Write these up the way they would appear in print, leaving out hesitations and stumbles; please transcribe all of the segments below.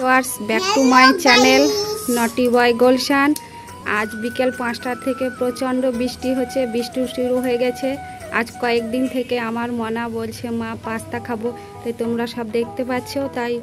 Viewers back to my channel নটি বয় গুলশান। আজ বিকেল 5টা থেকে প্রচণ্ড বৃষ্টি হচ্ছে, বৃষ্টি শুরু হয়ে গেছে। আজ কয়েকদিন থেকে আমার মনা বলছে মা পাস্তা খাবো, তাই তোমরা সব দেখতে পাচ্ছ। তাই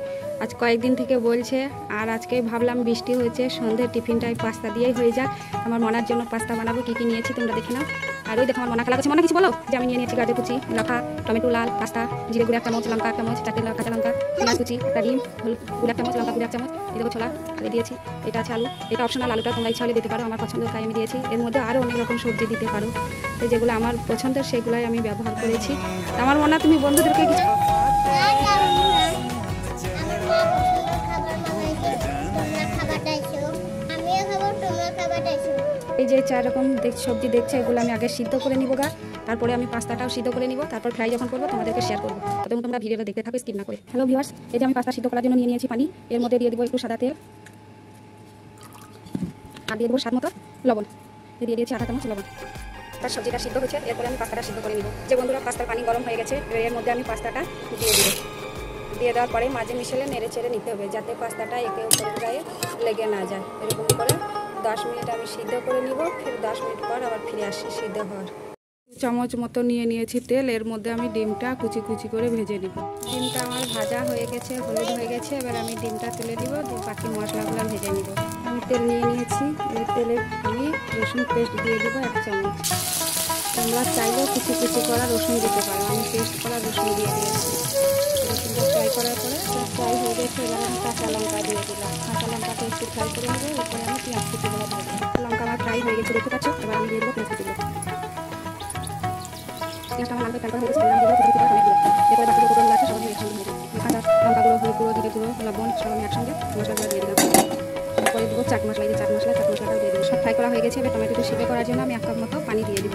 আজ কয়েকদিন থেকে বলছে, আর আজকেই ভাবলাম বৃষ্টি হয়েছে, সন্ধ্যে টিফিনটাই পাস্তা দিয়েই হয়ে যাক। আমার মনার জন্য পাস্তা বানাবো, কী কী নিয়েছি তোমরা দেখে নাও। আর ওই দেখো আমার মনা খেলা করছে। মনা কিছু বলো। যে আমি নিয়ে নিয়েছি গাজর কুচি, লঙ্কা, টমেটো, লাল পাস্তা, জিরে গুঁড়ো 1 চামচ, লঙ্কা 1 চামচ, 4টে কাঁচা লঙ্কা, পেঁয়াজ কুচি, একটা ডিম, হলুদ গুঁড়ো 1 চামচ, লঙ্কা গুঁড়ো 1 চামচ, এই দেখো ছোলা খালি দিয়েছি। এটা আছে আলু, এটা অপশনাল, আলুটা তোমরা ইচ্ছা হলে দিতে পারো, আমার পছন্দ তাই আমি দিয়েছি। এর মধ্যে আরও অনেক রকম সবজি দিতে পারো, তো যেগুলো আমার পছন্দের সেগুলোই আমি ব্যবহার করেছি। আমার মনা তুমি বন্ধুদেরকে এই যে 4 রকম সবজি দেখছে, এগুলো আমি আগে সিদ্ধ করে নিব গা, তারপরে আমি পাস্তাটাও সিদ্ধ করে নিব, তারপর ফ্রাই যখন করবো তোমাদেরকে শেয়ার করবো। তখন তোমরা ভিডিওটা দেখতে থাকো, স্কিপ না করে। হ্যালো ভিউয়ার্স, এই যে আমি পাস্তা সিদ্ধ করার জন্য নিয়ে নিয়েছি পানি। এর মধ্যে দিয়ে দেবো একটু সাদা তেল, আর দিয়ে দেবো স্বাদ মতো লবণ, দিয়ে দিয়েছি 1/2 চামচ লবণ। তার সবজিটা সিদ্ধ হয়েছে, এরপরে আমি পাস্তাটা সিদ্ধ করে নিব। যে বন্ধুরা পাস্তার পানি গরম হয়ে গেছে, এর মধ্যে আমি পাস্তাটা দিয়ে দেবো। দিয়ে দেওয়ার পরে মাঝে মিশেলে নেড়ে চেড়ে নিতে হবে, যাতে পাস্তাটা একে অপরের গায়ে লেগে না যায়। এরকম করে 10 মিনিট আমি সিদ্ধ করে নিব, ফির 10 মিনিট পর আবার ফিরে আসি সিদ্ধ হওয়ার। 2 চামচ মতো নিয়ে নিয়েছি তেল, এর মধ্যে আমি ডিমটা কুচি কুচি করে ভেজে নিব। ডিমটা আমার ভাজা হয়ে গেছে, হলুদ হয়ে গেছে, এবার আমি ডিমটা তুলে দিব, দিয়ে বাকি মশলাগুলো ভেজে নিব। আমি তেল নিয়ে নিয়েছি, এই তেলে আমি রসুন পেস্ট দিয়ে দেব 1 চামচ। তোমরা চাইলেও কুচি কুচি করা রসুন দিতে পারো, আমি পেস্ট করা রসুন দিয়ে দিয়েছি। রসুনটা ফ্রাই করার পরে ফ্রাই হয়ে গেছে, এবার আমি কাঁচা লঙ্কা দিয়ে দিলাম। কাঁচা লঙ্কাটা একটু ফ্রাই করে নেবো, এরপরে আমি পেঁয়াজ কুচিগুলো দিয়ে দেবো। লঙ্কা আমার ফ্রাই হয়ে গেছে, দেখতে পাচ্ছ। এবার আমি দিয়ে দেবো পেঁয়াজ কুচিগুলো। পেঁয়াজটা আমার লঙ্কা ফ্রাই করা হয়ে গেছে, আমি দিয়ে দেবো কুচি কুচি করে টমেটো। এরপরে বাকি উপকরণগুলো আছে সব আমি একসঙ্গে দিয়ে দেবো। কাঁচা লঙ্কা গুঁড়ো, হলুদ গুঁড়ো, জিরে গুঁড়ো, লবণ সব আমি একসঙ্গে মশলাগুলো দিয়ে দিলাম। এরপরে দেবো চাট মশলা, এই যে চাট মশলাটাও দিয়ে দেবো। সব ফ্রাই করা হয়ে গেছে, এবার টমেটোটা সিদ্ধ করার জন্য আমি 1 কাপ মতো পানি দিয়ে দিব।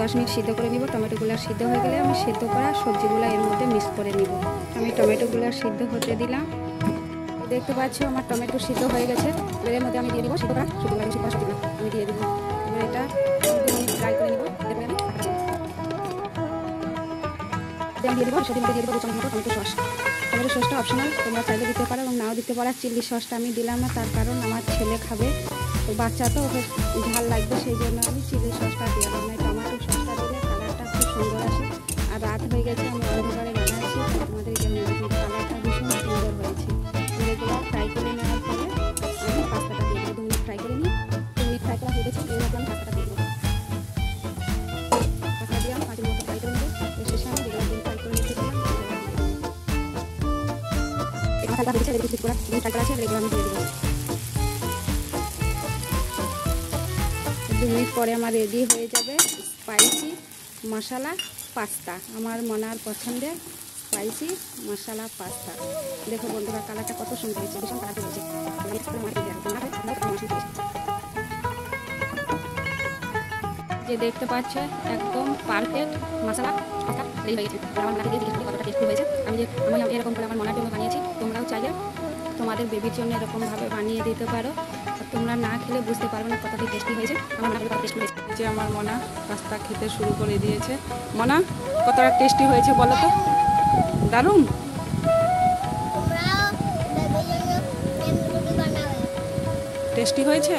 10 মিনিট সিদ্ধ করে নিব। টমেটোগুলো সিদ্ধ হয়ে গেলে আমি সিদ্ধ করা সবজিগুলো এর মধ্যে মিক্স করে নিব। আমি টমেটোগুলো সিদ্ধ হতে দিলাম। দেখতে পাচ্ছ আমার টমেটো সিদ্ধ হয়ে গেছে, এর মধ্যে আমি দিয়ে দিব সিদ্ধ করা সবজিগুলো আমি দিয়ে দিব। এবার এটা 2 মিনিট ফ্রাই করে নিব। এরপরে আমি দিয়ে দিব সবজির মধ্যে দিয়ে দেবো 2 চামচ মতো টমেটো সস। টমেটো সসটা অপশনাল, তোমরা চাইলে দিতে পারো এবং নাও দিতে পারো। চিলি সসটা আমি দিলাম না, তার কারণ আমার ছেলে খাবে, তো বাচ্চা তো ওকে ঝাল লাগবে, সেই জন্য আমি চিলি সসটা দিলাম না। টমেটো সসটা দিলে কালারটা খুব সুন্দর আসে। আর রাত হয়ে গেছে, আমি অন্ধকারে বানাচ্ছি, আমাদের জন্য কালারটা ভীষণ সুন্দর হয়েছে। এগুলো ফ্রাই করে নেওয়ার পরে আমি পাস্তাটা দিয়ে দেবো। 2 মিনিট ফ্রাই করে নিই। 2 মিনিট ফ্রাই করা হয়ে গেছে, এরকম আমি পাস্তাটা দিয়ে দেবো। পাস্তা দিয়ে আমি 5 মিনিট মতো ফ্রাই করে নেবো। এর শেষে আমি যেগুলো ডিম ফ্রাই করে নিয়েছিলাম মশলা হয়ে গেছে, এগুলো ঠিক করা ডিম ফ্রাই করা আছে, এগুলো আমি দিয়ে দেবো। 2 মিনিট পরে আমার রেডি হয়ে যাবে স্পাইসি মশলা পাস্তা, আমার মনার পছন্দের স্পাইসি মশলা পাস্তা। দেখো বন্ধুরা কালারটা কত সুন্দর হয়েছে, ভীষণ কালারটা হয়েছে। যে দেখতে পাচ্ছে একদম পারফেক্ট মশলা পাস্তা রেডি হয়ে গেছে। আমার মনে দিয়ে জিজ্ঞেস করি কতটা টেস্টি হয়েছে। আমি এরকম করে আমার মনার জন্য বানিয়েছি, তোমরাও চাইলে তোমাদের বেবির জন্য এরকমভাবে বানিয়ে দিতে পারো। তোমরা না খেলে বুঝতে পারবে না কতটা টেস্টি হয়েছে। আমার মনে কত টেস্টি হয়েছে। যে আমার মনা পাস্তা খেতে শুরু করে দিয়েছে। মনা কতটা টেস্টি হয়েছে বলো তো? দারুণ টেস্টি হয়েছে।